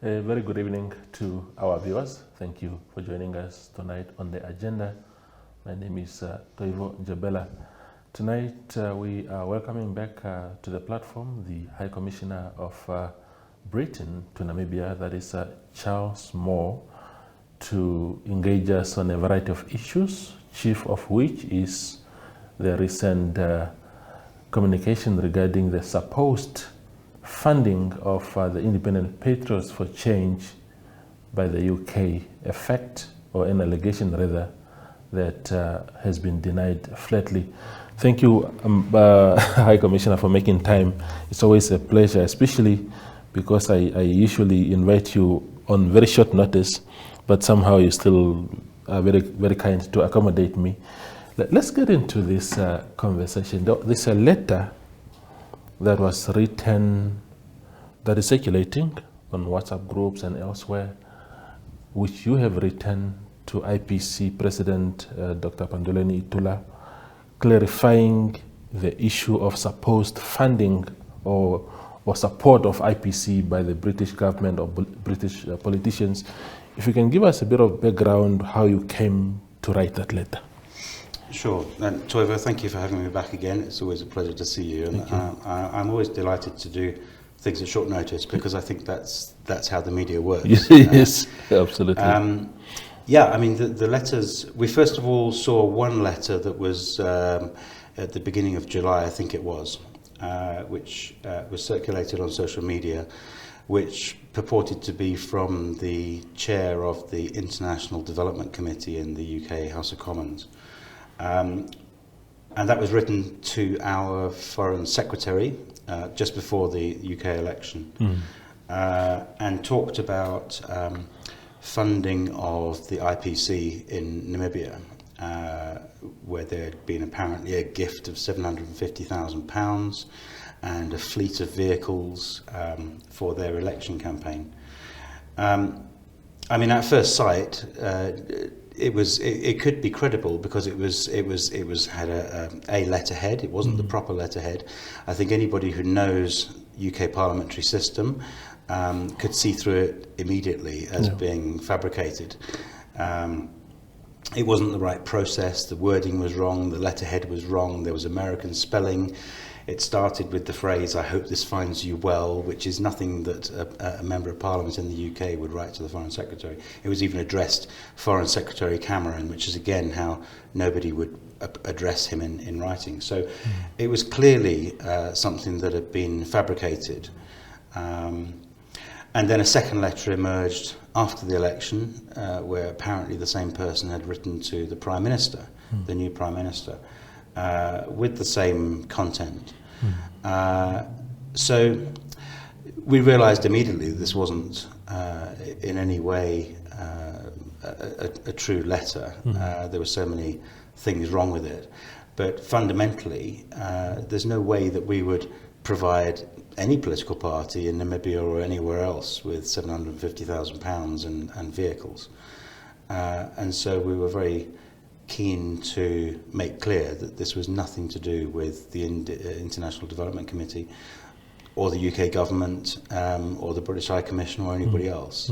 A very good evening to our viewers. Thank you for joining us tonight on the agenda. My name is Toivo Njabela. Tonight we are welcoming back to the platform the High Commissioner of Britain to Namibia, that is Charles Moore, to engage us on a variety of issues, chief of which is the recent communication regarding the supposed funding of the Independent Patriots for Change by the UK, a fact or an allegation rather that has been denied flatly. Thank you, High Commissioner, for making time. It's always a pleasure, especially because I usually invite you on very short notice, but somehow you still are very, very kind to accommodate me. Let's get into this conversation. There's a letter that was written, that is circulating on WhatsApp groups and elsewhere, which you have written to IPC President Dr. Panduleni Itula, clarifying the issue of supposed funding or support of IPC by the British government or British politicians. If you can give us a bit of background how you came to write that letter. Sure. And Toivo, thank you for having me back again. It's always a pleasure to see you. And I'm always delighted to do things at short notice because I think that's how the media works. Yes, absolutely. Yeah, I mean, the letters, we first of all saw one letter that was at the beginning of July, I think it was, which was circulated on social media, which purported to be from the chair of the International Development Committee in the UK House of Commons. And that was written to our Foreign Secretary just before the UK election, and talked about funding of the IPC in Namibia, where there had been apparently a gift of £750,000 and a fleet of vehicles for their election campaign. I mean, at first sight, it could be credible because it had a letterhead. It wasn't the proper letterhead. I think anybody who knows UK parliamentary system could see through it immediately as being fabricated. It wasn't the right process. The wording was wrong. The letterhead was wrong. There was American spelling. It started with the phrase, "I hope this finds you well," which is nothing that a member of Parliament in the UK would write to the Foreign Secretary. It was even addressed Foreign Secretary Cameron, which is again how nobody would address him in writing. So it was clearly something that had been fabricated. And then a second letter emerged after the election, where apparently the same person had written to the Prime Minister, the new Prime Minister, with the same content. So we realised immediately that this wasn't in any way a true letter. There were so many things wrong with it. But fundamentally, there's no way that we would provide any political party in Namibia or anywhere else with £750,000 and vehicles. And so we were very keen to make clear that this was nothing to do with the International Development Committee or the UK government or the British High Commission or anybody else.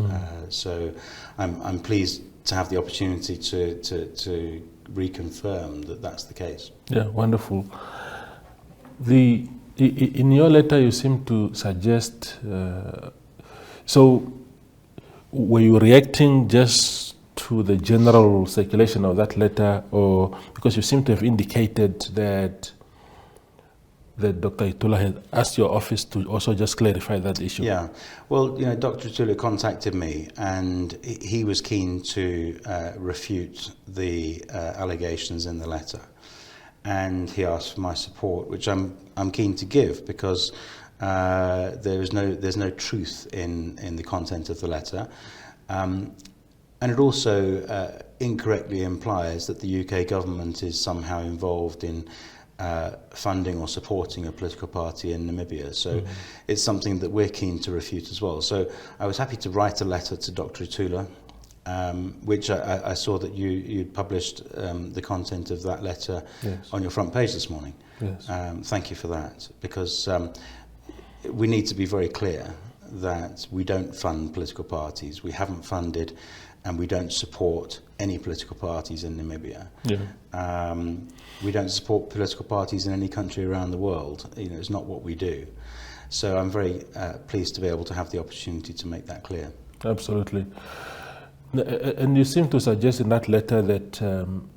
So I'm pleased to have the opportunity to reconfirm that that's the case. Yeah, wonderful. In your letter you seem to suggest, so were you reacting just to the general circulation of that letter, or because you seem to have indicated that Dr. Itula had asked your office to also just clarify that issue? Yeah, well, you know, Dr. Itula contacted me and he was keen to refute the allegations in the letter, and he asked for my support, which I'm keen to give because there's no truth in the content of the letter. And it also incorrectly implies that the UK government is somehow involved in funding or supporting a political party in Namibia. So it's something that we're keen to refute as well. So I was happy to write a letter to Dr. Itula, which I saw that you published the content of that letter on your front page this morning. Yes. Thank you for that, because we need to be very clear that we don't fund political parties. We haven't funded and we don't support any political parties in Namibia. Yeah. We don't support political parties in any country around the world. It's not what we do. So I'm very pleased to be able to have the opportunity to make that clear. Absolutely. And you seem to suggest in that letter that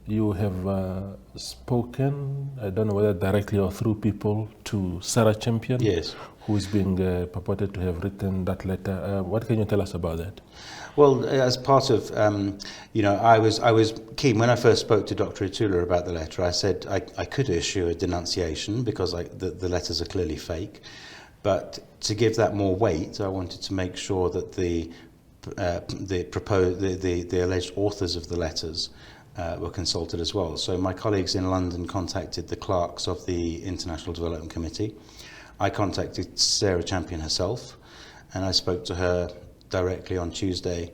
you have spoken, I don't know whether directly or through people, to Sarah Champion, yes, who is being purported to have written that letter. What can you tell us about that? Well, as part of, I was keen when I first spoke to Dr. Itula about the letter. I said I could issue a denunciation because the letters are clearly fake, but to give that more weight, I wanted to make sure that the alleged authors of the letters were consulted as well. So my colleagues in London contacted the clerks of the International Development Committee. I contacted Sarah Champion herself, and I spoke to her directly on Tuesday.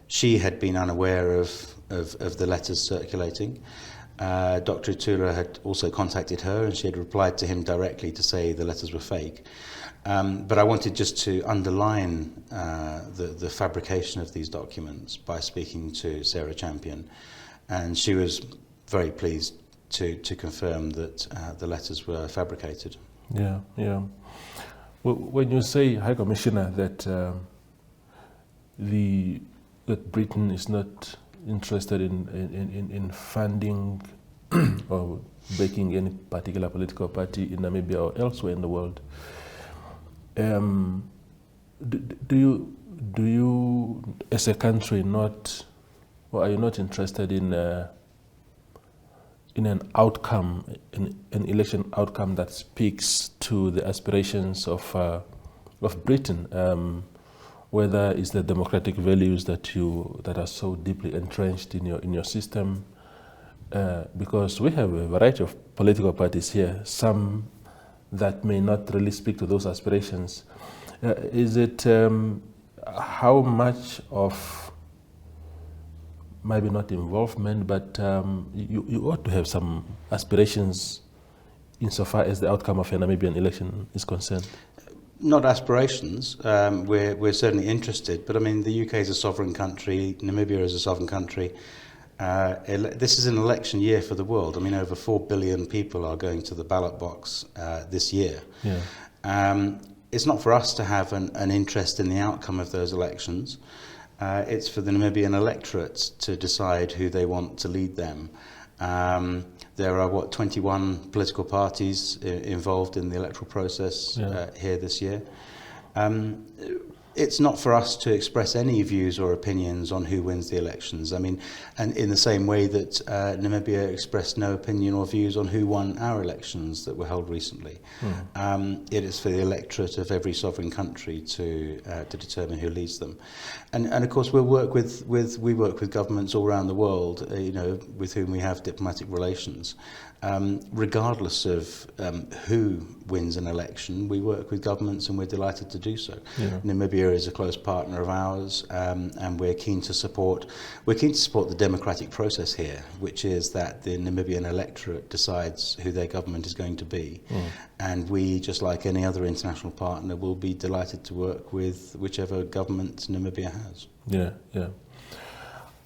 She had been unaware of the letters circulating. Dr. Itula had also contacted her, and she had replied to him directly to say the letters were fake. But I wanted just to underline the fabrication of these documents by speaking to Sarah Champion, and she was very pleased to confirm that the letters were fabricated. Yeah, yeah. Well, when you say, High Commissioner, that that Britain is not interested in funding or backing any particular political party in Namibia or elsewhere in the world, do you as a country are you not interested in an outcome, an election outcome that speaks to the aspirations of Britain, whether it's the democratic values that are so deeply entrenched in your system, because we have a variety of political parties here, some that may not really speak to those aspirations. Is it how much of, maybe not involvement, but you ought to have some aspirations insofar as the outcome of a Namibian election is concerned? Not aspirations. We're certainly interested, but I mean, the UK is a sovereign country, Namibia is a sovereign country. This is an election year for the world. I mean, over 4 billion people are going to the ballot box this year. Yeah. It's not for us to have an interest in the outcome of those elections. It's for the Namibian electorate to decide who they want to lead them. There are, 21 political parties involved in the electoral process here this year. It's not for us to express any views or opinions on who wins the elections. I mean, and in the same way that Namibia expressed no opinion or views on who won our elections that were held recently. It is for the electorate of every sovereign country to determine who leads them. And of course we work with governments all around the world, with whom we have diplomatic relations. Regardless of who wins an election, we work with governments, and we're delighted to do so. Yeah. Namibia is a close partner of ours, and we're keen to support the democratic process here, which is that the Namibian electorate decides who their government is going to be. And we, just like any other international partner, will be delighted to work with whichever government Namibia has. Yeah, yeah.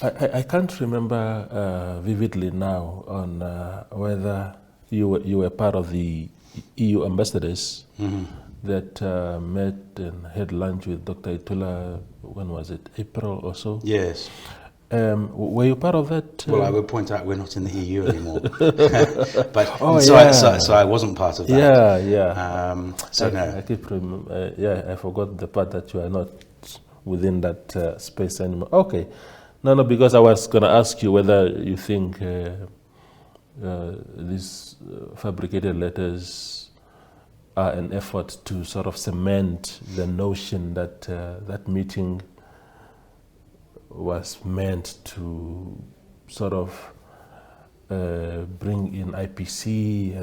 I can't remember vividly now on whether you were part of the EU ambassadors that met and had lunch with Dr. Itula. When was it? April or so? Yes. Were you part of that? Well, I would point out we're not in the EU anymore. So I wasn't part of that. Yeah, yeah. No. I forgot the part that you are not within that space anymore. Okay. No, because I was going to ask you whether you think these fabricated letters are an effort to sort of cement the notion that that meeting was meant to sort of bring in IPC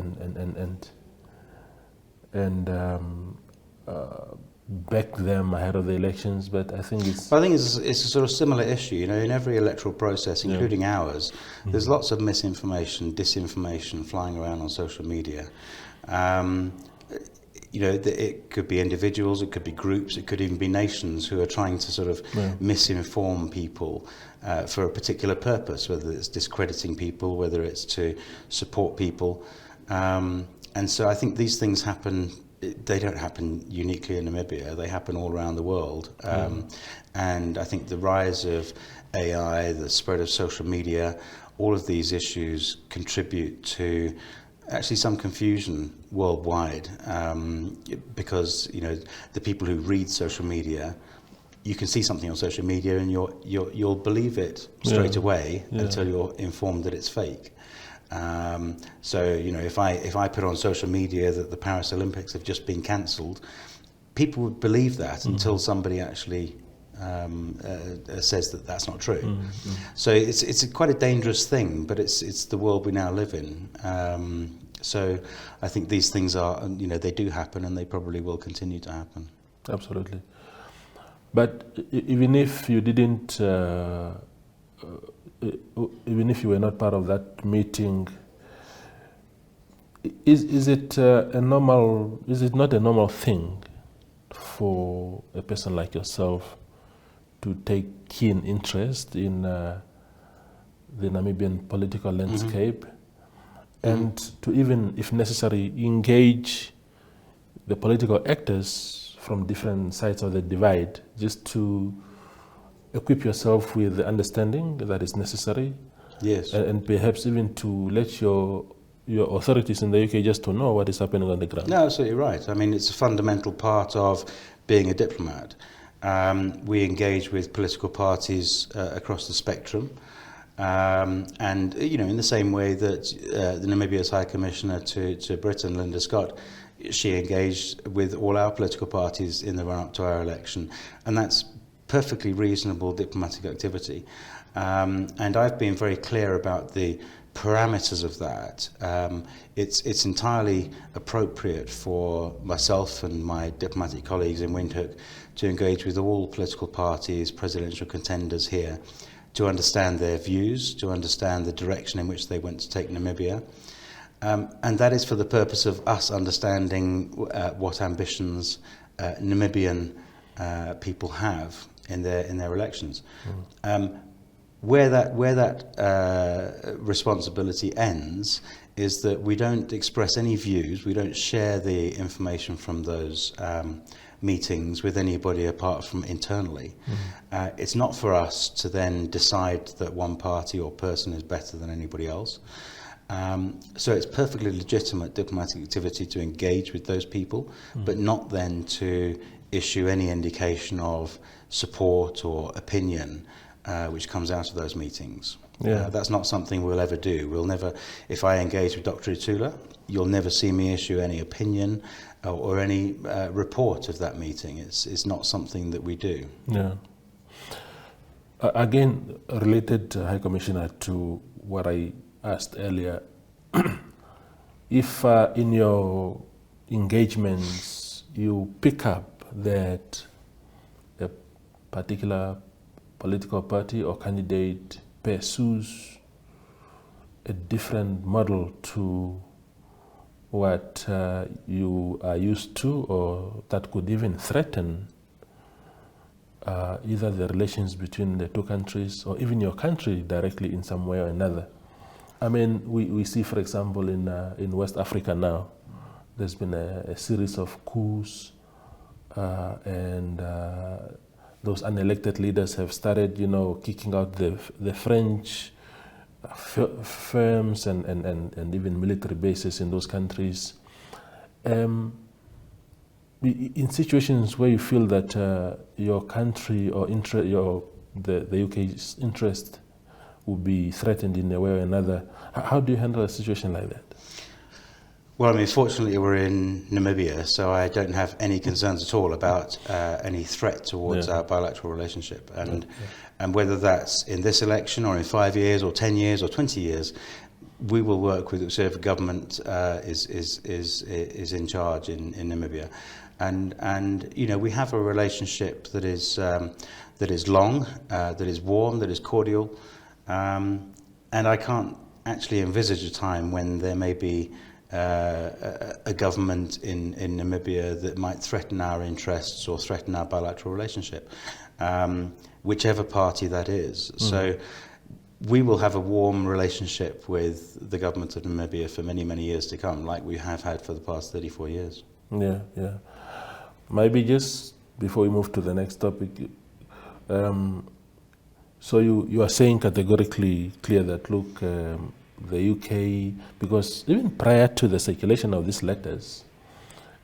and back them ahead of the elections, but I think it's a sort of similar issue. In every electoral process, including ours, there's lots of misinformation, disinformation flying around on social media. it could be individuals, it could be groups, it could even be nations who are trying to sort of misinform people for a particular purpose, whether it's discrediting people, whether it's to support people. And so I think these things happen. They don't happen uniquely in Namibia. They happen all around the world. And I think the rise of AI, the spread of social media, all of these issues contribute to actually some confusion worldwide, because the people who read social media, you can see something on social media and you'll believe it straight away until you're informed that it's fake. So if I put on social media that the Paris Olympics have just been cancelled, people would believe that until somebody actually says that that's not true. So it's quite a dangerous thing, but it's the world we now live in. So I think these things are, they do happen, and they probably will continue to happen. Absolutely. But even if you didn't, even if you were not part of that meeting, is it a normal? Is it not a normal thing for a person like yourself to take keen interest in the Namibian political landscape, and to even, if necessary, engage the political actors from different sides of the divide, just to equip yourself with the understanding that is necessary? Yes. And perhaps even to let your authorities in the UK just to know what is happening on the ground. No, absolutely right. I mean, it's a fundamental part of being a diplomat. We engage with political parties across the spectrum. And, in the same way that the Namibia's High Commissioner to Britain, Linda Scott, she engaged with all our political parties in the run-up to our election. And that's perfectly reasonable diplomatic activity. And I've been very clear about the parameters of that. It's entirely appropriate for myself and my diplomatic colleagues in Windhoek to engage with all political parties, presidential contenders here, to understand their views, to understand the direction in which they want to take Namibia. And that is for the purpose of us understanding what ambitions Namibian people have in their elections. Where that responsibility ends is that we don't express any views, we don't share the information from those meetings with anybody apart from internally. It's not for us to then decide that one party or person is better than anybody else. So it's perfectly legitimate diplomatic activity to engage with those people, but not then to issue any indication of support or opinion which comes out of those meetings. That's not something we'll ever do. We'll never, if I engage with Dr. Itula, you'll never see me issue any opinion or any report of that meeting. It's not something that we do. Yeah. Again, related, High Commissioner, to what I asked earlier, if in your engagements you pick up that a particular political party or candidate pursues a different model to what you are used to, or that could even threaten either the relations between the two countries or even your country directly in some way or another. I mean, we see, for example, in West Africa now, there's been a series of coups, and those unelected leaders have started, kicking out the French firms and even military bases in those countries. In situations where you feel that your country or the UK's interest will be threatened in a way or another, how do you handle a situation like that? Well, I mean, fortunately we're in Namibia, so I don't have any concerns at all about any threat towards our bilateral relationship. And whether that's in this election or in 5 years or 10 years or 20 years, we will work with whichever government is in charge in Namibia. And we have a relationship that is long, that is warm, that is cordial. And I can't actually envisage a time when there may be a government in Namibia that might threaten our interests or threaten our bilateral relationship, whichever party that is. So we will have a warm relationship with the government of Namibia for many, many years to come, like we have had for the past 34 years. Yeah, yeah. Maybe just before we move to the next topic, so you are saying categorically clear that, look, the UK, because even prior to the circulation of these letters,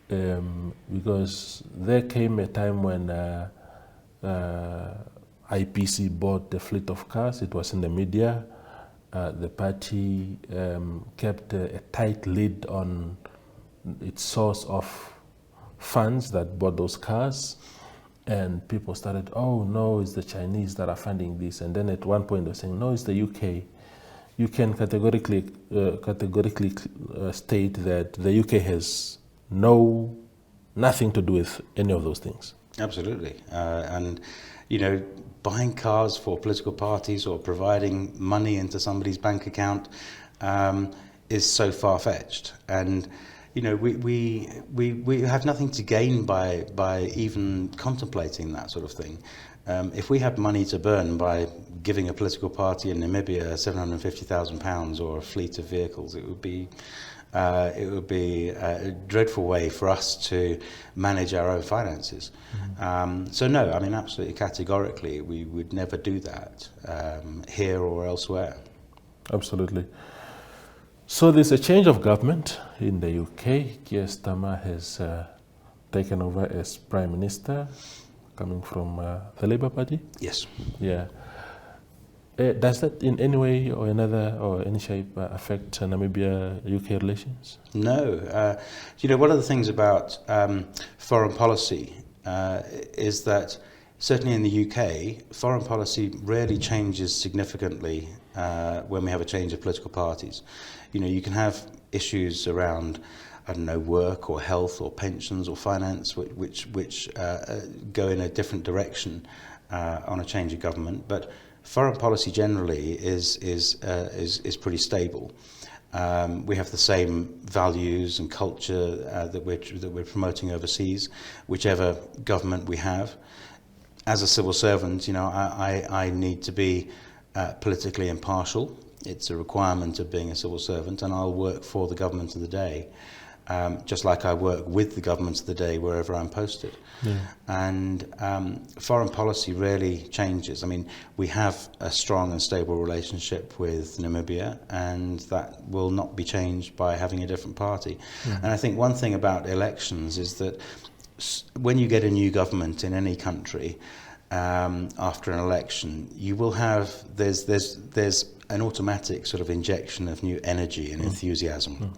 because there came a time when IPC bought a fleet of cars. It was in the media. The party kept a tight lid on its source of funds that bought those cars, and people started, oh no, it's the Chinese that are funding this. And then at one point they're saying, no, it's the UK. You can categorically state that the UK has nothing to do with any of those things. Absolutely. And, you know, buying cars for political parties or providing money into somebody's bank account is so far-fetched. And, you know, we have nothing to gain by even contemplating that sort of thing. If we had money to burn by giving a political party in Namibia £750,000 or a fleet of vehicles, it would be a dreadful way for us to manage our own finances. So no, I mean, absolutely categorically, we would never do that here or elsewhere. Absolutely. So there's a change of government in the UK. Keir Starmer has taken over as Prime Minister, coming from the Labour Party. Yes. Yeah. Does that in any way or another or any shape affect Namibia-UK relations? No. You know, one of the things about foreign policy is that certainly in the UK, foreign policy rarely changes significantly when we have a change of political parties. You know, you can have issues around, I don't know, work or health or pensions or finance, which go in a different direction on a change of government. But foreign policy generally is pretty stable. We have the same values and culture that we're promoting overseas, whichever government we have. As a civil servant, you know, I need to be politically impartial. It's a requirement of being a civil servant, and I'll work for the government of the day, just like I work with the government of the day wherever I'm posted. Yeah. And foreign policy rarely changes. I mean, we have a strong and stable relationship with Namibia, and that will not be changed by having a different party. And I think one thing about elections is that when you get a new government in any country, after an election, you will have, there's an automatic sort of injection of new energy and enthusiasm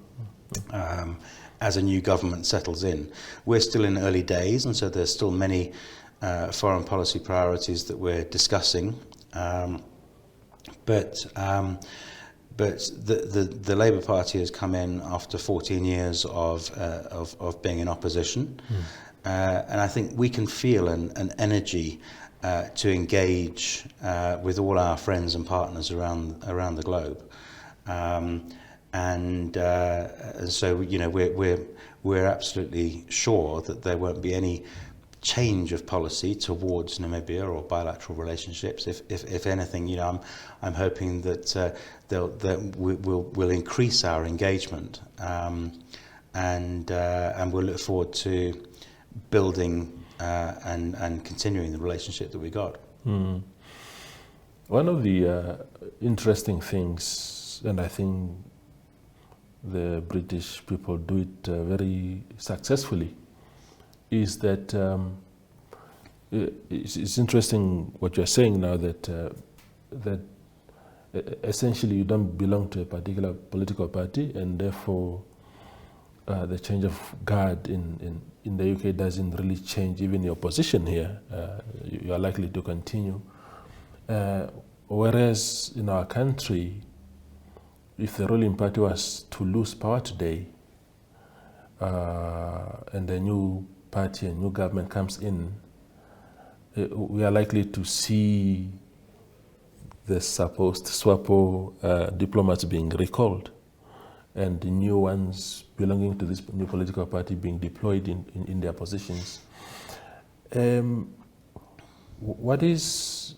as a new government settles in. We're still in early days, and so there's still many foreign policy priorities that we're discussing. But the Labour Party has come in after 14 years of being in opposition, and I think we can feel an energy to engage with all our friends and partners around the globe, and so, you know, we're absolutely sure that there won't be any change of policy towards Namibia or bilateral relationships. If anything, you know, I'm hoping that we'll increase our engagement, and we'll look forward to building and continuing the relationship that we got. One of the interesting things, and I think the British people do it very successfully, is that it's interesting what you're saying now, that essentially you don't belong to a particular political party, and therefore the change of guard in the UK doesn't really change even your position here. You are likely to continue. Whereas in our country, if the ruling party was to lose power today, and a new party, a new government comes in, we are likely to see the supposed SWAPO diplomats being recalled. and the new ones belonging to this new political party being deployed in their positions. What is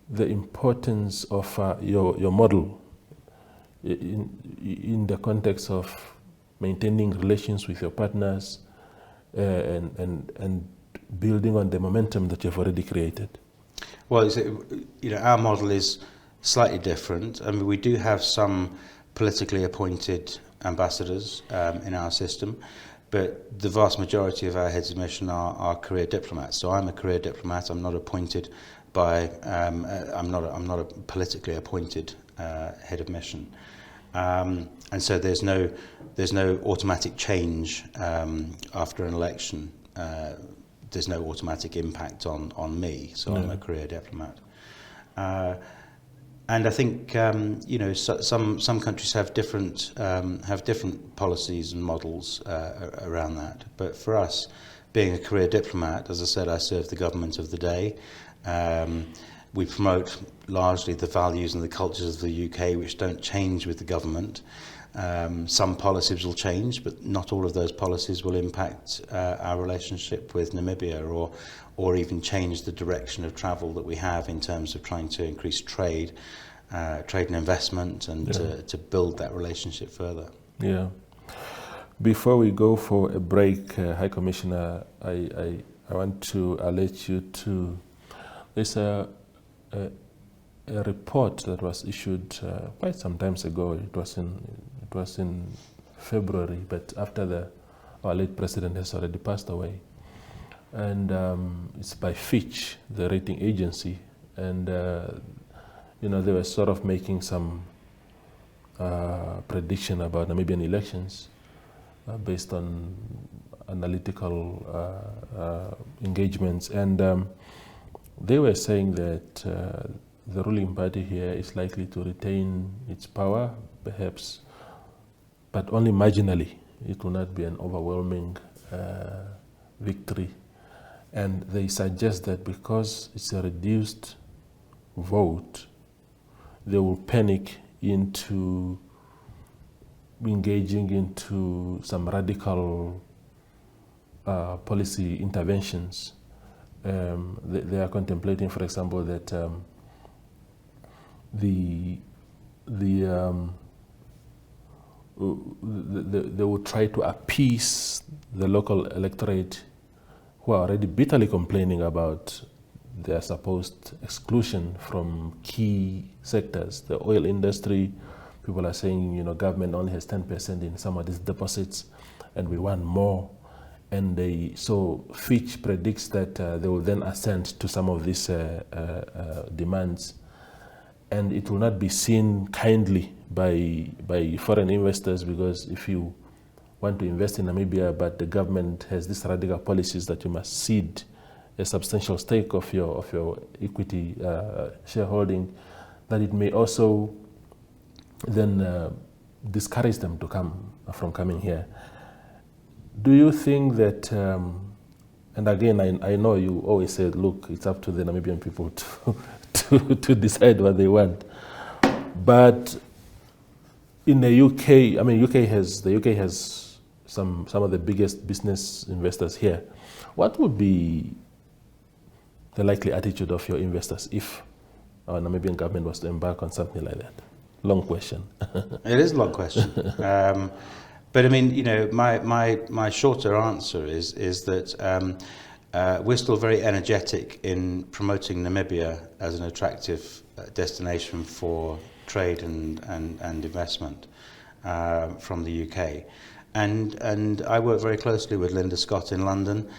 the importance of your model in the context of maintaining relations with your partners and building on the momentum that you've already created? Well, our model is slightly different. I mean, we do have some politically appointed ambassadors in our system, but the vast majority of our heads of mission are career diplomats. So I'm a career diplomat. I'm not appointed by. I'm not a politically appointed head of mission, and so there's no automatic change after an election. There's no automatic impact on me. So I'm a career diplomat. And I think some countries have different policies and models around that. But for us, being a career diplomat, as I said, I serve the government of the day. We promote largely the values and the cultures of the UK, which don't change with the government. Some policies will change, but not all of those policies will impact our relationship with Namibia or even change the direction of travel that we have in terms of trying to increase trade and investment and to build that relationship further. Yeah. Before we go for a break, High Commissioner, I want to alert you to, there's a report that was issued quite some time ago. It was in February, but after our late president has already passed away. And it's by Fitch, the rating agency. And, they were sort of making some prediction about Namibian elections based on analytical engagements. And they were saying that the ruling party here is likely to retain its power, perhaps, but only marginally. It will not be an overwhelming victory. And they suggest that because it's a reduced vote, they will panic into engaging into some radical policy interventions. They are contemplating, for example, that they would try to appease the local electorate who are already bitterly complaining about their supposed exclusion from key sectors. The oil industry, people are saying, government only has 10% in some of these deposits, and we want more. And so Fitch predicts that they will then assent to some of these demands, and it will not be seen kindly by foreign investors, because if you want to invest in Namibia, but the government has these radical policies that you must cede a substantial stake of your equity shareholding, that it may also then discourage them from coming here. Do you think that, and again, I know you always said, look, it's up to the Namibian people to decide what they want, but in the UK, the UK has some of the biggest business investors here. What would be the likely attitude of your investors if our Namibian government was to embark on something like that? Long question. It is a long question. But I mean, my shorter answer is that we're still very energetic in promoting Namibia as an attractive destination for trade and investment from the UK. And I work very closely with Linda Scott in London.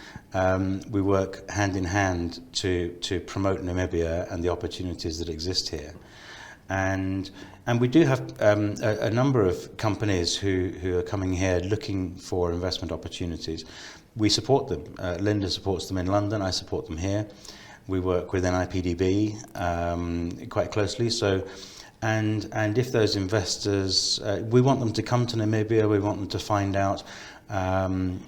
We work hand in hand to promote Namibia and the opportunities that exist here. And we do have a number of companies who are coming here looking for investment opportunities. We support them. Linda supports them in London. I support them here. We work with NIPDB quite closely. So, and if those investors, we want them to come to Namibia. We want them to find out and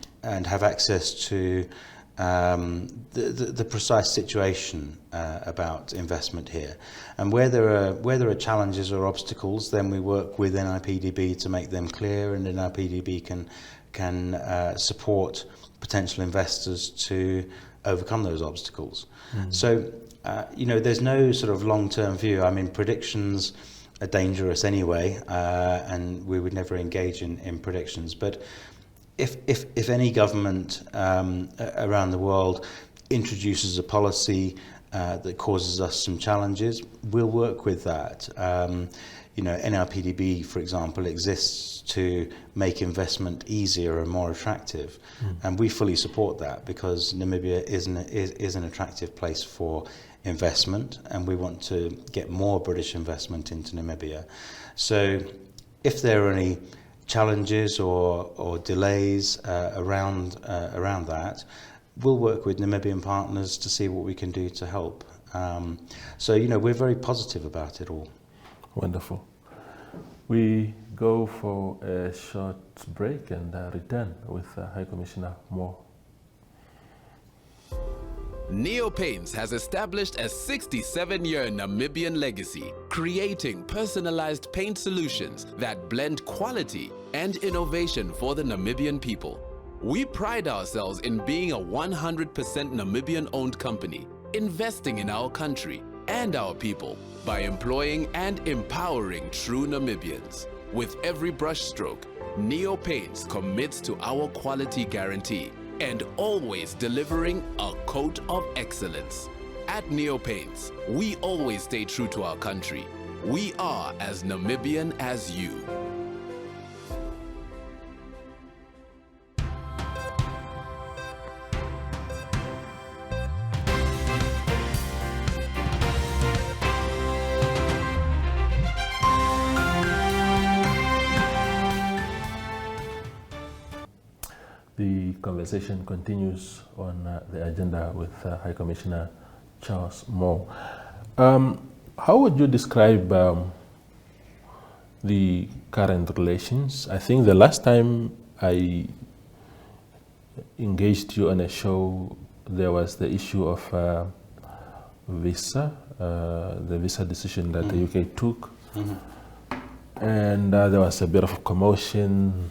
have access to the precise situation about investment here. And where there are challenges or obstacles, then we work with NIPDB to make them clear, and NIPDB can support potential investors to overcome those obstacles. So, there's no sort of long-term view. I mean, predictions are dangerous anyway, and we would never engage in predictions. But if any government around the world introduces a policy that causes us some challenges, we'll work with that. NIPDB, for example, exists to make investment easier and more attractive, and we fully support that because Namibia is an attractive place for investment, and we want to get more British investment into Namibia. So if there are any challenges or delays around that, we'll work with Namibian partners to see what we can do to help. We're very positive about it all. Wonderful. We go for a short break and return with High Commissioner Moore. Neopaints has established a 67-year Namibian legacy, creating personalized paint solutions that blend quality and innovation for the Namibian people. We pride ourselves in being a 100% Namibian-owned company, investing in our country and our people by employing and empowering true Namibians. With every brushstroke, Neopaints commits to our quality guarantee and always delivering a coat of excellence. At Neopaints, we always stay true to our country. We are as Namibian as you. The conversation continues on the agenda with High Commissioner Charles Moore. How would you describe the current relations? I think the last time I engaged you on a show, there was the issue of visa, the visa decision that the UK took. And there was a bit of commotion.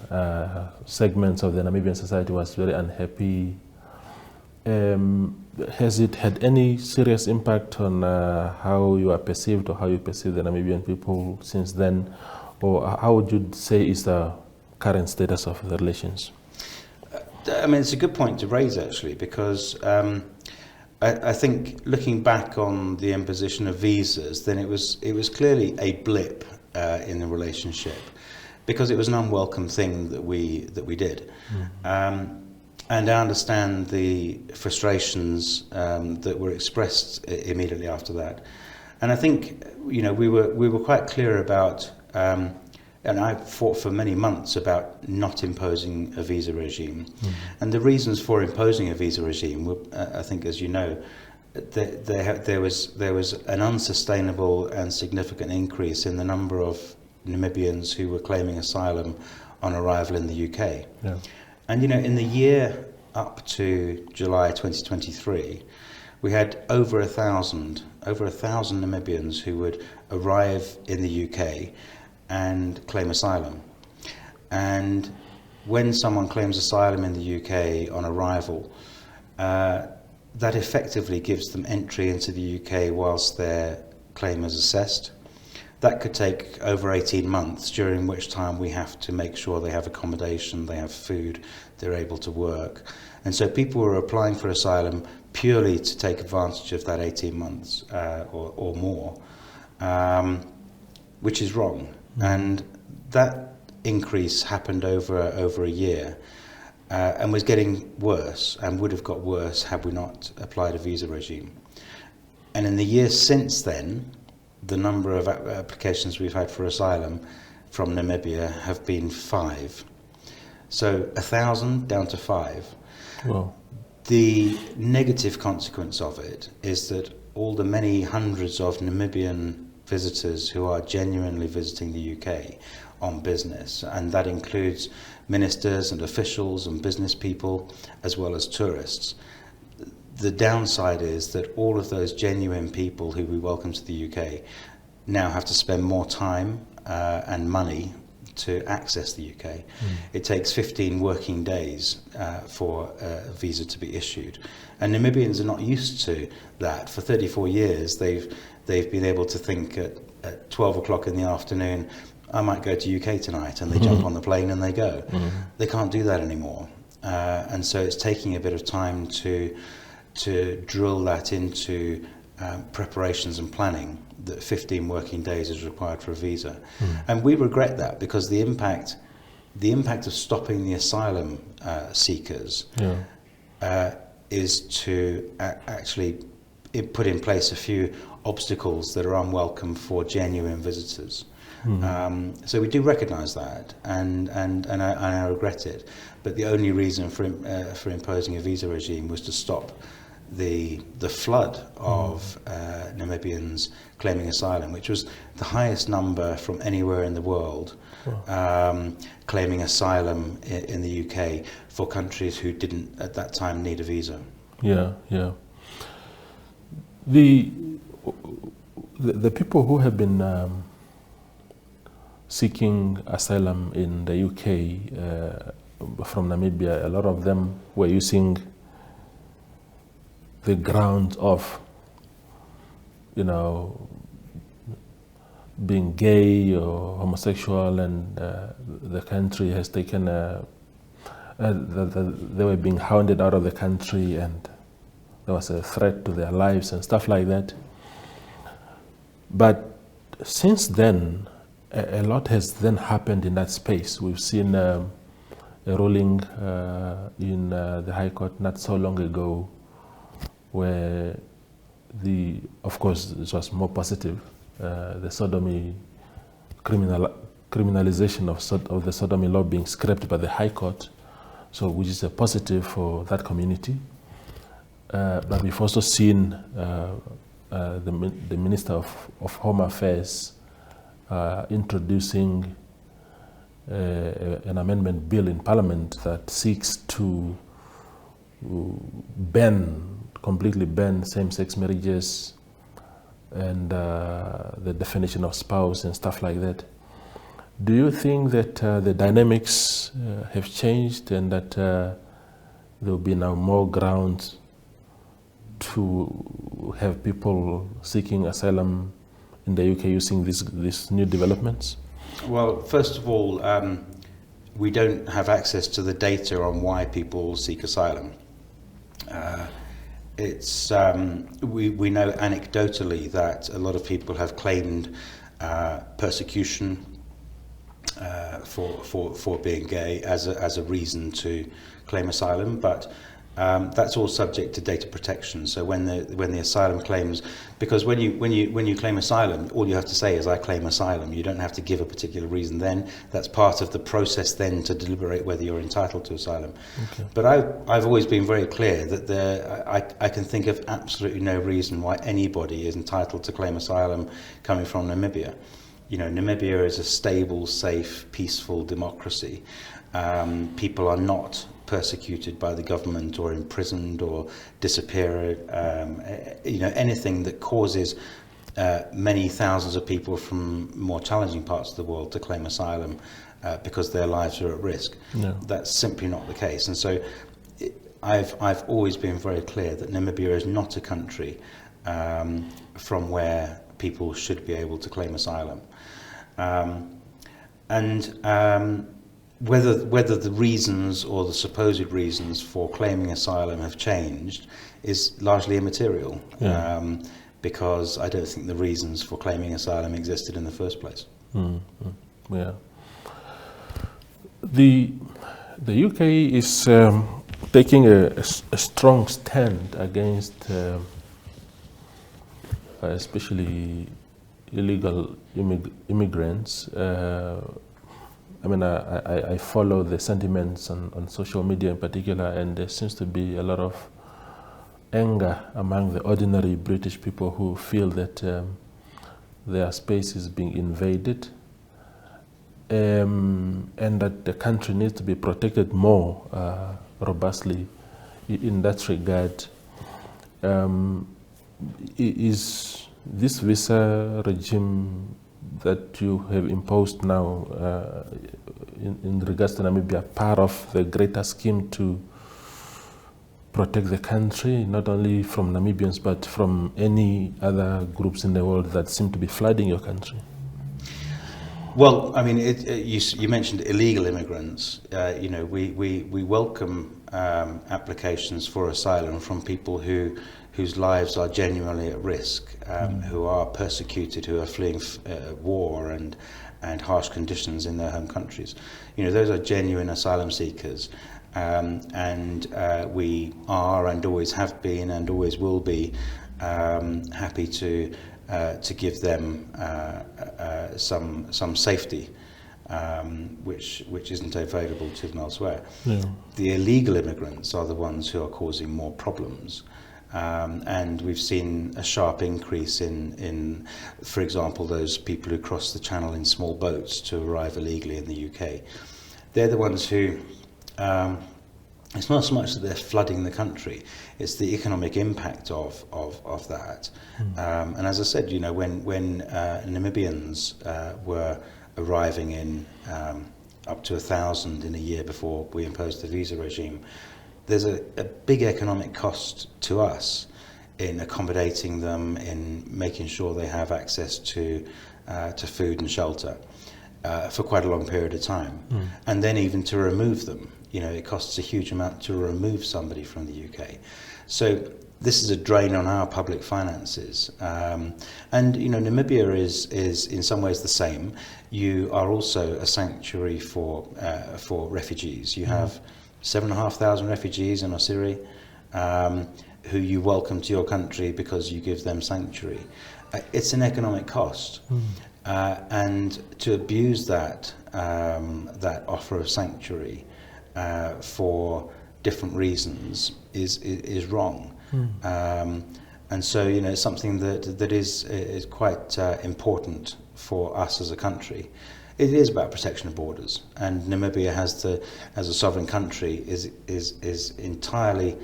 Segments of the Namibian society was very unhappy. Has it had any serious impact on how you are perceived or how you perceive the Namibian people since then? Or how would you say is the current status of the relations? I mean, it's a good point to raise, actually, because I think looking back on the imposition of visas, then it was clearly a blip in the relationship, because it was an unwelcome thing that we did. And I understand the frustrations that were expressed immediately after that. And I think we were quite clear about, and I fought for many months about not imposing a visa regime. And the reasons for imposing a visa regime were, I think, as you know, there was an unsustainable and significant increase in the number of Namibians who were claiming asylum on arrival in the UK. Yeah. And in the year up to July 2023, we had over 1,000 Namibians who would arrive in the UK and claim asylum. And when someone claims asylum in the UK on arrival, that effectively gives them entry into the UK whilst their claim is assessed. That could take over 18 months, during which time we have to make sure they have accommodation, they have food, they're able to work. And so people were applying for asylum purely to take advantage of that 18 months or more, which is wrong. And that increase happened over a year. And was getting worse, and would have got worse had we not applied a visa regime. And in the years since then, the number of applications we've had for asylum from Namibia have been 5. So 1,000 down to 5. Wow. The negative consequence of it is that all the many hundreds of Namibian visitors who are genuinely visiting the UK on business, and that includes ministers and officials and business people as well as tourists, the downside is that all of those genuine people who we welcome to the UK now have to spend more time and money to access the UK. It takes 15 working days for a visa to be issued. And Namibians are not used to that. For 34 years, they've been able to think at 12 o'clock in the afternoon, I might go to UK tonight, and they jump on the plane and they go. They can't do that anymore. And so it's taking a bit of time to drill that into preparations and planning, that 15 working days is required for a visa. And we regret that, because the impact of stopping the asylum seekers is to actually put in place a few obstacles that are unwelcome for genuine visitors. So we do recognise that, and I regret it. But the only reason for imposing a visa regime was to stop the flood of Namibians claiming asylum, which was the highest number from anywhere in the world, claiming asylum in the UK for countries who didn't at that time need a visa. Yeah. The people who have been seeking asylum in the UK from Namibia, a lot of them were using the ground of, being gay or homosexual, and the country has taken they were being hounded out of the country, and there was a threat to their lives and stuff like that. But since then, a lot has then happened in that space. We've seen a ruling in the High Court not so long ago, where of course it was more positive, the sodomy criminalization of the sodomy law being scrapped by the High Court, so which is a positive for that community. But we've also seen the Minister of Home Affairs introducing an amendment bill in Parliament that seeks to completely ban same-sex marriages and the definition of spouse and stuff like that. Do you think that the dynamics have changed, and that there will be now more ground to have people seeking asylum in the UK using these new developments? Well, first of all, we don't have access to the data on why people seek asylum. We know anecdotally that a lot of people have claimed persecution for being gay as a reason to claim asylum, but that's all subject to data protection. So when the asylum claims, because when you claim asylum, all you have to say is I claim asylum. You don't have to give a particular reason. Then that's part of the process then to deliberate whether you're entitled to asylum. Okay. But I've always been very clear that I can think of absolutely no reason why anybody is entitled to claim asylum coming from Namibia. Namibia is a stable, safe, peaceful democracy. People are not persecuted by the government or imprisoned or disappear. Anything that causes many thousands of people from more challenging parts of the world to claim asylum because their lives are at risk. No. That's simply not the case. And so I've always been very clear that Namibia is not a country from where people should be able to claim asylum. Whether the reasons or the supposed reasons for claiming asylum have changed is largely immaterial, because I don't think the reasons for claiming asylum existed in the first place. Yeah. The UK is taking a strong stand against especially illegal immigrants. I follow the sentiments on social media in particular, and there seems to be a lot of anger among the ordinary British people who feel that their space is being invaded, and that the country needs to be protected more robustly in that regard. Is this visa regime that you have imposed now in regards to Namibia part of the greater scheme to protect the country, not only from Namibians, but from any other groups in the world that seem to be flooding your country? Well, I mean, you mentioned illegal immigrants. We welcome applications for asylum from people whose lives are genuinely at risk, who are persecuted, who are fleeing war and harsh conditions in their home countries. Those are genuine asylum seekers, and we are and always have been and always will be happy to give them some safety, which isn't available to them elsewhere. Yeah. The illegal immigrants are the ones who are causing more problems. And we've seen a sharp increase in, for example, those people who cross the channel in small boats to arrive illegally in the UK. They're the ones who, it's not so much that they're flooding the country, it's the economic impact of that. And as I said, when Namibians were arriving in up to 1,000 in a year before we imposed the visa regime, there's a big economic cost to us in accommodating them, in making sure they have access to food and shelter for quite a long period of time. And then even to remove them. It costs a huge amount to remove somebody from the UK. So this is a drain on our public finances. And Namibia is in some ways the same. You are also a sanctuary for refugees. You have 7,500 refugees in Osiri, who you welcome to your country because you give them sanctuary. It's an economic cost, and to abuse that offer of sanctuary for different reasons is wrong. And so it's something that is quite important for us as a country. It is about protection of borders, and Namibia as a sovereign country is entirely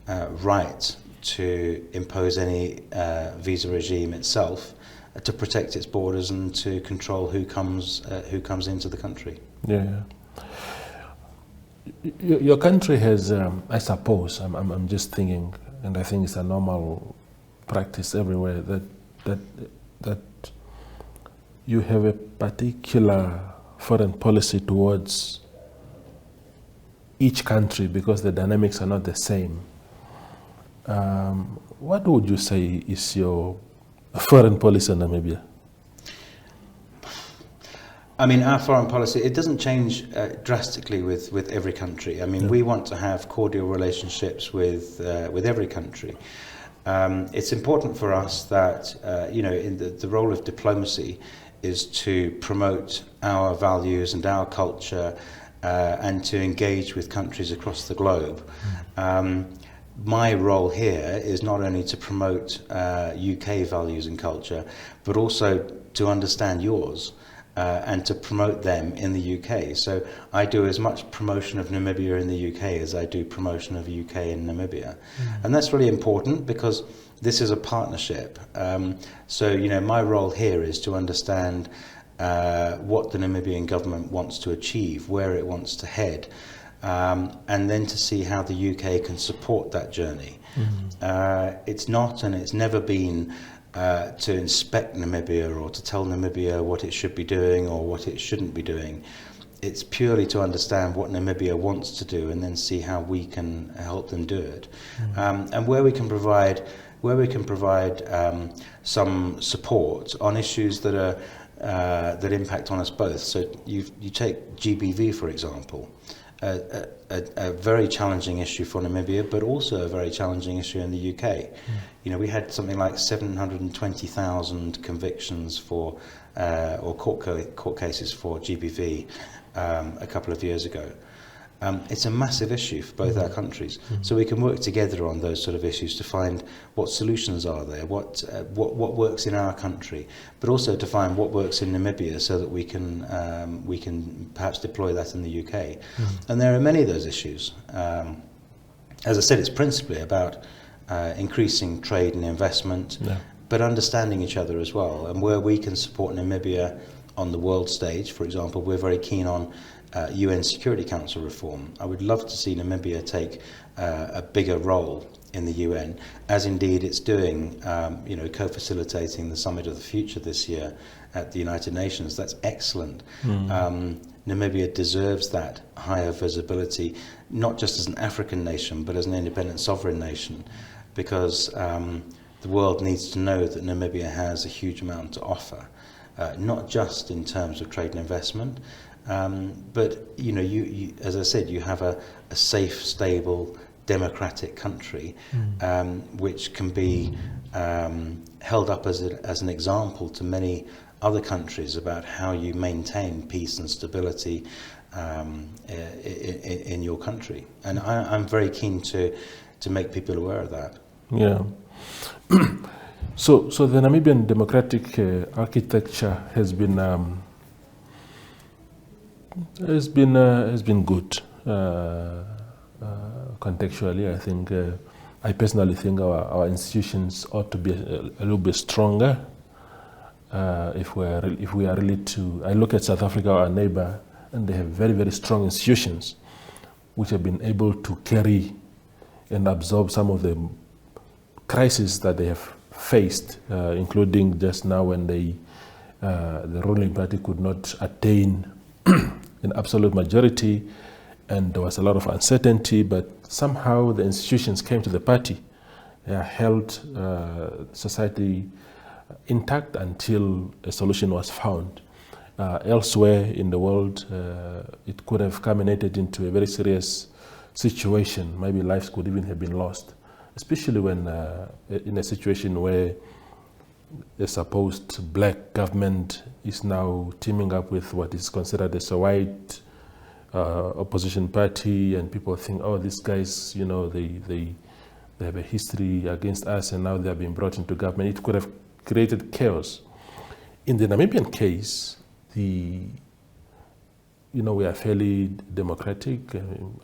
right to impose any visa regime itself to protect its borders and to control who comes into the country. Yeah. Your country has, I suppose, I'm just thinking, and I think it's a normal practice everywhere that you have a particular foreign policy towards each country because the dynamics are not the same. What would you say is your foreign policy in Namibia? I mean, our foreign policy, it doesn't change drastically with every country. I mean, we want to have cordial relationships with every country. It's important for us that, in the role of diplomacy is to promote our values and our culture and to engage with countries across the globe. My role here is not only to promote UK values and culture, but also to understand yours and to promote them in the UK. So I do as much promotion of Namibia in the UK as I do promotion of UK in Namibia. And that's really important because this is a partnership. So, my role here is to understand what the Namibian government wants to achieve, where it wants to head, and then to see how the UK can support that journey. It's not, and it's never been, to inspect Namibia or to tell Namibia what it should be doing or what it shouldn't be doing. It's purely to understand what Namibia wants to do and then see how we can help them do it. And where we can provide some support on issues that impact on us both. So you take GBV, for example, a very challenging issue for Namibia, but also a very challenging issue in the UK. We had something like 720,000 convictions for or court cases for GBV a couple of years ago. It's a massive issue for both our countries. So we can work together on those sort of issues to find what solutions are there, what works in our country, but also to find what works in Namibia so that we can perhaps deploy that in the UK. And there are many of those issues. As I said, it's principally about increasing trade and investment, Yeah. but understanding each other as well. And where we can support Namibia on the world stage, for example, we're very keen on UN Security Council reform. I would love to see Namibia take a bigger role in the UN, as indeed it's doing, co-facilitating the Summit of the Future this year at the United Nations. That's excellent. Namibia deserves that higher visibility, not just as an African nation, but as an independent sovereign nation, because the world needs to know that Namibia has a huge amount to offer, not just in terms of trade and investment, but you, as I said, you have a safe, stable, democratic country, which can be held up as an example to many other countries about how you maintain peace and stability in your country. And I'm very keen to make people aware of that. Yeah. So the Namibian democratic architecture has been good. Contextually, I think I personally think our institutions ought to be a little bit stronger. If we are really to, I look at South Africa, our neighbor, and they have very, very strong institutions which have been able to carry and absorb some of the crises that they have faced, including just now when the ruling party could not attain an absolute majority, and there was a lot of uncertainty, but somehow the institutions came to the party, held society intact until a solution was found. Elsewhere in the world, it could have culminated into a very serious situation. Maybe lives could even have been lost, especially when in a situation where a supposed black government is now teaming up with what is considered as a white opposition party, and people think, oh, these guys, they have a history against us, and now they have been brought into government. It could have created chaos. In the Namibian case, we are fairly democratic,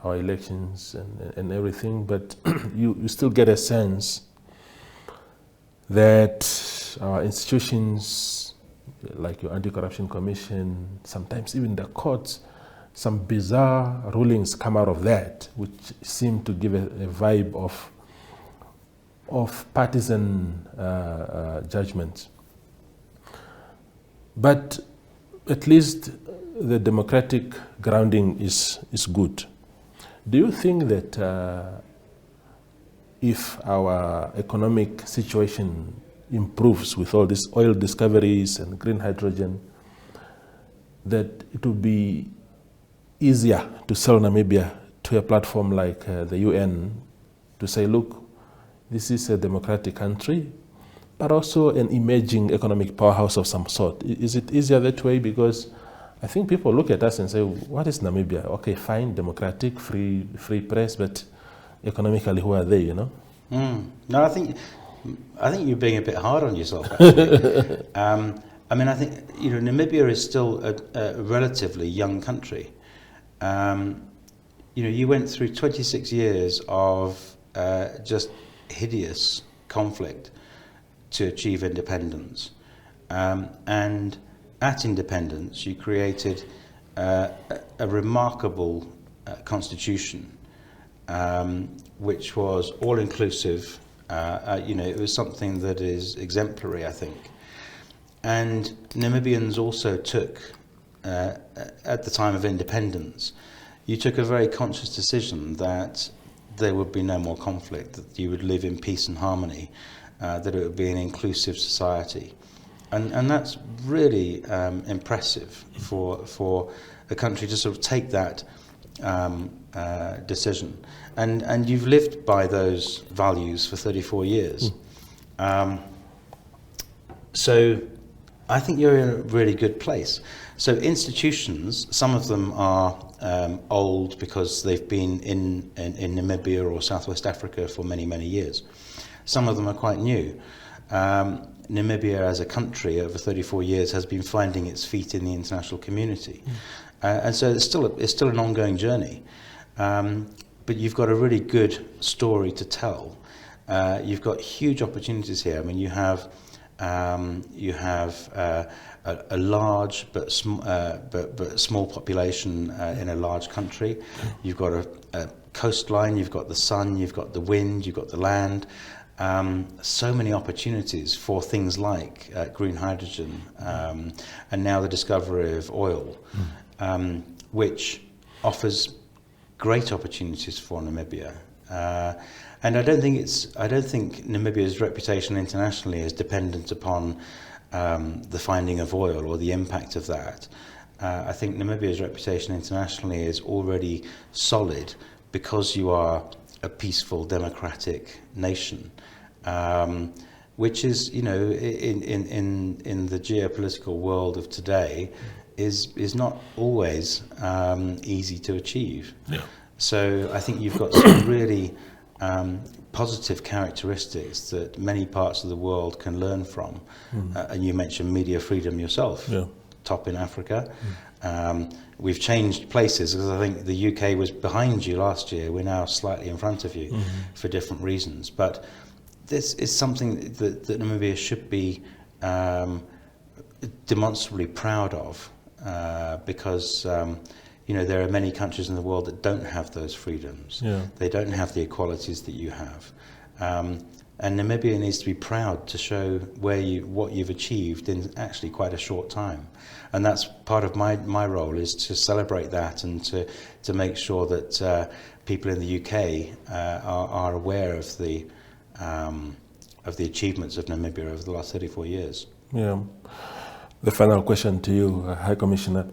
our elections and everything, but you still get a sense that our institutions, like your Anti-Corruption Commission, sometimes even the courts, some bizarre rulings come out of that, which seem to give a vibe of partisan judgments. But at least the democratic grounding is good. Do you think that if our economic situation improves with all these oil discoveries and green hydrogen, that it will be easier to sell Namibia to a platform like the UN to say, look, this is a democratic country, but also an emerging economic powerhouse of some sort? Is it easier that way? Because I think people look at us and say, what is Namibia? Okay, fine, democratic, free press, but economically, who are they, No, I think you're being a bit hard on yourself, actually. I think, Namibia is still a relatively young country. You went through 26 years of just hideous conflict to achieve independence. And at independence, you created a remarkable constitution, which was all-inclusive. It was something that is exemplary, I think. And Namibians also took, at the time of independence, you took a very conscious decision that there would be no more conflict, that you would live in peace and harmony, that it would be an inclusive society. And that's really impressive for a country to sort of take that decision. And you've lived by those values for 34 years. So I think you're in a really good place. So institutions, some of them are old because they've been in Namibia or Southwest Africa for many, many years. Some of them are quite new. Namibia as a country over 34 years has been finding its feet in the international community. And so it's still an ongoing journey. But you've got a really good story to tell. you've got huge opportunities here. I mean, you have a large but small population in a large country. You've got a coastline, you've got the sun, you've got the wind, you've got the land. So many opportunities for things like green hydrogen, and now the discovery of oil, which offers great opportunities for Namibia. And I don't think Namibia's reputation internationally is dependent upon the finding of oil or the impact of that. I think Namibia's reputation internationally is already solid because you are a peaceful, democratic nation, which is, in the geopolitical world of today, is not always easy to achieve. Yeah. So I think you've got some really positive characteristics that many parts of the world can learn from. And you mentioned media freedom yourself, top in Africa. We've changed places because I think the UK was behind you last year. We're now slightly in front of you for different reasons. But this is something that Namibia should be demonstrably proud of, because there are many countries in the world that don't have those freedoms. Yeah. They don't have the equalities that you have. And Namibia needs to be proud to show what you've achieved in actually quite a short time. And that's part of my role, is to celebrate that and to make sure that people in the UK are aware of the achievements of Namibia over the last 34 years. Yeah. The final question to you, High Commissioner.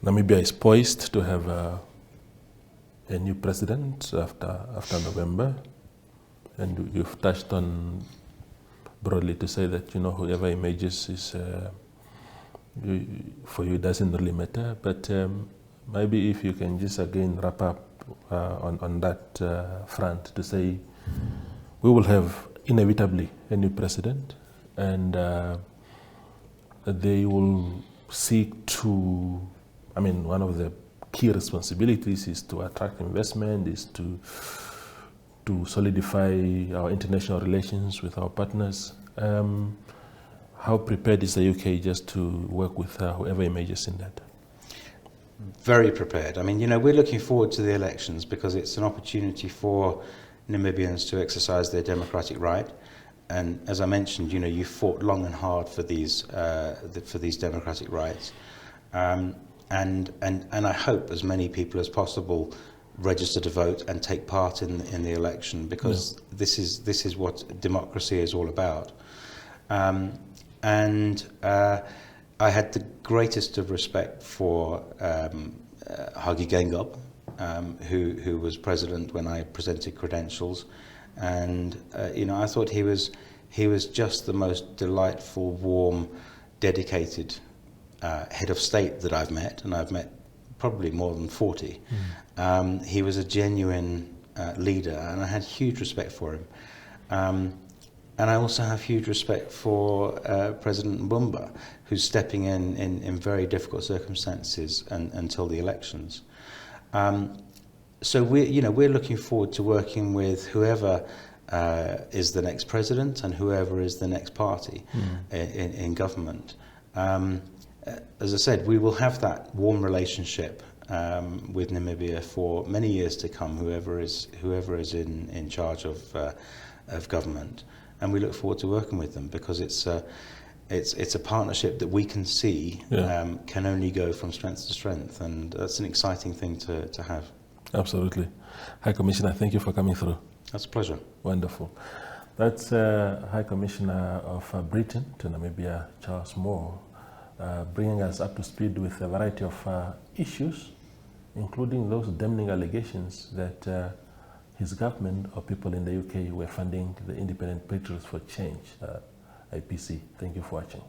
Namibia is poised to have a new president after November, and you've touched on broadly to say that whoever emerges is for you doesn't really matter. But maybe if you can just again wrap up on that front to say we will have inevitably a new president, and they will seek to, one of the key responsibilities is to attract investment, is to solidify our international relations with our partners. How prepared is the UK just to work with whoever emerges in that? Very prepared. We're looking forward to the elections because it's an opportunity for Namibians to exercise their democratic right. And as I mentioned, you fought long and hard for these democratic rights, and I hope as many people as possible register to vote and take part in the election, because this is what democracy is all about. And I had the greatest of respect for Hage Geingob, who was president when I presented credentials. And I thought he was just the most delightful, warm, dedicated head of state that I've met, and I've met probably more than 40. He was a genuine leader, and I had huge respect for him. And I also have huge respect for President Mbumba, who's stepping in very difficult circumstances until the elections. So we're looking forward to working with whoever is the next president and whoever is the next party in government. As I said, we will have that warm relationship with Namibia for many years to come, whoever is in charge of government, and we look forward to working with them, because it's a partnership that we can see can only go from strength to strength, and that's an exciting thing to have. Absolutely. High Commissioner, thank you for coming through. That's a pleasure. Wonderful. That's High Commissioner of Britain to Namibia, Charles Moore, bringing us up to speed with a variety of issues, including those damning allegations that his government or people in the UK were funding the Independent Patriots for Change, IPC. Thank you for watching.